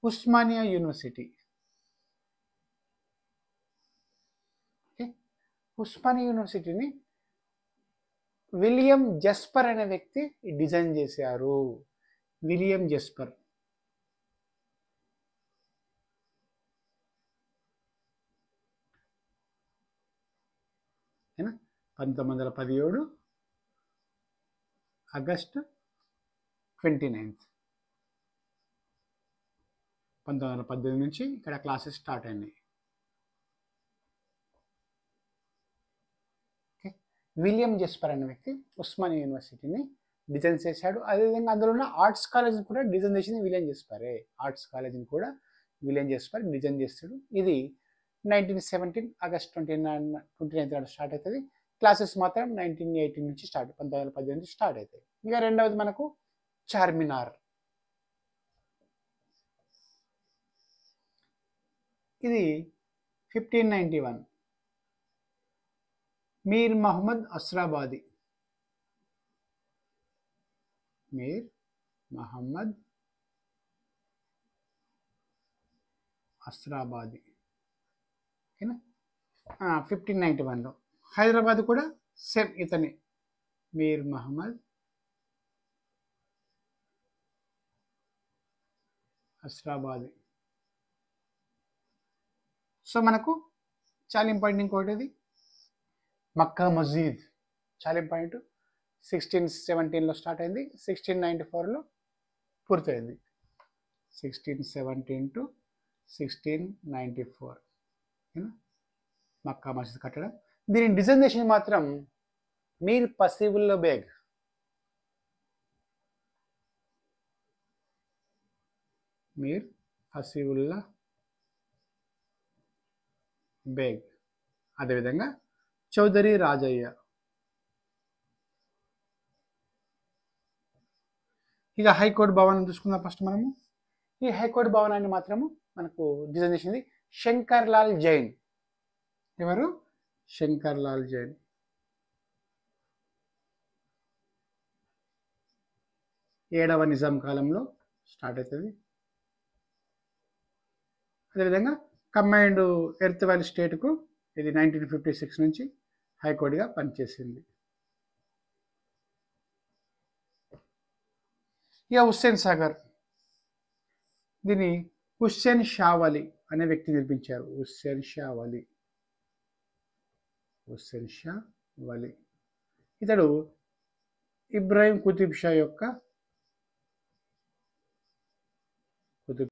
Osmania university. Okay, Osmania యూనివర్సిటీని William జస్పర్ అనే వ్యక్తి డిజైన్ చేశారు. విలియం జస్పర్. 1917 ఆగస్టు 29. 1918 నుంచి ఇక్కడ క్లాసెస్ స్టార్ట్ అయినాయి. ఓకే, విలియం జస్పర్ అనే వ్యక్తి ఉస్మానియా యూనివర్సిటీని డిజైన్ చేశాడు. అదేవిధంగా అందులో ఉన్న ఆర్ట్స్ కాలేజ్ని కూడా డిజైన్ చేసింది విలియం జస్పరే. ఆర్ట్స్ కాలేజ్ని కూడా విలియం జస్పర్ డిజైన్ చేస్తాడు. ఇది 1917 ఆగస్ట్ 29 స్టార్ట్ అవుతుంది. క్లాసెస్ మాత్రం 1918 నుంచి స్టార్ట్, 1918 నుంచి స్టార్ట్ అవుతాయి. ఇంకా రెండవది మనకు చార్మినార్. ఇది 1591 మీర్ మహమ్మద్ అస్రాబాది. మీర్ మహమ్మద్ అస్రాబాది. ఓకేనా, 1591లో. హైదరాబాద్ కూడా సేమ్ ఇతని మీర్ మహమ్మద్ అస్రాబాది. సో మనకు చాలా ఇంపార్టెంట్ ఇంకోటిది మక్కా మస్జిద్. చాలా ఇంపార్టెంట్. 1617లో స్టార్ట్ అయింది, 1694లో పూర్తయింది. 1617 to 1694 మక్కా మస్జిద్ కట్టడం. దీని డిజైన్ చేసింది మాత్రం మీర్ పసివుల్లా బేగ్. మీర్ పసివుల్లా బేగ్. అదేవిధంగా చౌదరి రాజయ్య. ఇక హైకోర్టు భవనం చూసుకుందాం ఫస్ట్ మనము. ఈ హైకోర్టు భవనాన్ని మాత్రము మనకు డిజైన్ చేసింది శంకర్ లాల్ జైన్. ఎవరు? శంకర్ లాల్ జైన్. ఏడవ నిజాం కాలంలో స్టార్ట్ అవుతుంది. అదేవిధంగా కంబైన్డ్ ఎర్త్ వ్యాలీ స్టేట్కు ఇది 1956 నుంచి హైకోర్టుగా పనిచేసింది. ఇక హుస్సేన్ సాగర్, దీన్ని హుస్సేన్ షా వలి అనే వ్యక్తి నిర్మించారు. హుస్సేన్ షా వలి. హుస్సేన్ షా వలి ఇతడు ఇబ్రాహిం కుతుబ్ షా యొక్క